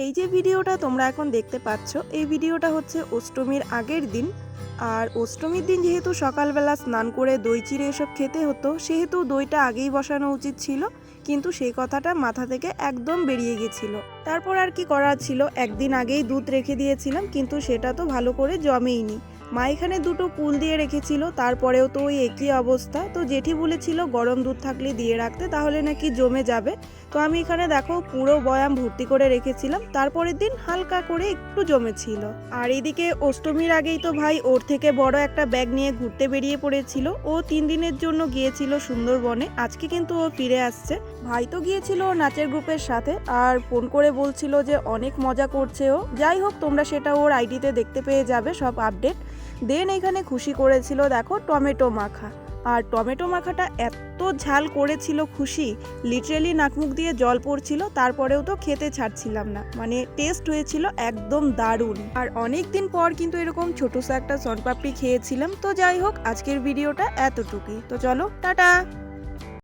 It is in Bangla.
এই যে ভিডিওটা তোমরা এখন দেখতে পাচ্ছ, এই ভিডিওটা হচ্ছে অষ্টমীর আগের দিন। আর অষ্টমীর দিন যেহেতু সকালবেলা স্নান করে দই চিড়ে এসব খেতে হতো, সেহেতু দইটা আগেই বসানো উচিত ছিল, কিন্তু সেই কথাটা মাথা থেকে একদম বেরিয়ে গেছিল। তারপর আর কি করার ছিল, একদিন আগেই দুধ রেখে দিয়েছিলাম, কিন্তু সেটা তো ভালো করে জমেইনি। মা এখানে দুটো পুল দিয়ে রেখেছিল, তারপরেও তো ওই একই অবস্থা। তো জেঠি বলেছিল গরম দুধ থাকলে দিয়ে রাখতে, তাহলে নাকি জমে যাবে। তো আমি এখানে দেখো পুরো বয়াম ভর্তি করে রেখেছিলাম, তারপরের দিন হালকা করে একটু জমেছিল। আর এদিকে অষ্টমীর আগেই তো ভাই ওর থেকে বড় একটা ব্যাগ নিয়ে ঘুরতে বেরিয়ে পড়েছিল। ও 3 দিনের জন্য গিয়েছিল সুন্দরবনে, আজকে কিন্তু ও ফিরে আসছে। ভাই তো গিয়েছিল ওর নাচের গ্রুপের সাথে, আর ফোন করে বলছিল যে অনেক মজা করছে ও। যাই হোক, তোমরা সেটা ওর আইডিতে দেখতে পেয়ে যাবে সব আপডেট। দেন এখানে খুশি করেছিল দেখো টমেটো মাখা। আর টমেটো মাখাটা এত ঝাল করেছিল খুশি, লিটারেলি নাকমুখ দিয়ে জল পড়ছিল, তারপরেও তো খেতে ছাড়ছিলাম না। মানে টেস্ট হয়েছিল একদম দারুণ। আর অনেক দিন পর কিন্তু এরকম ছোট একটা শনপাপড়ি খেয়েছিলাম। তো যাই হোক, আজকের ভিডিওটা এতটুকুই। তো চলো টাটা।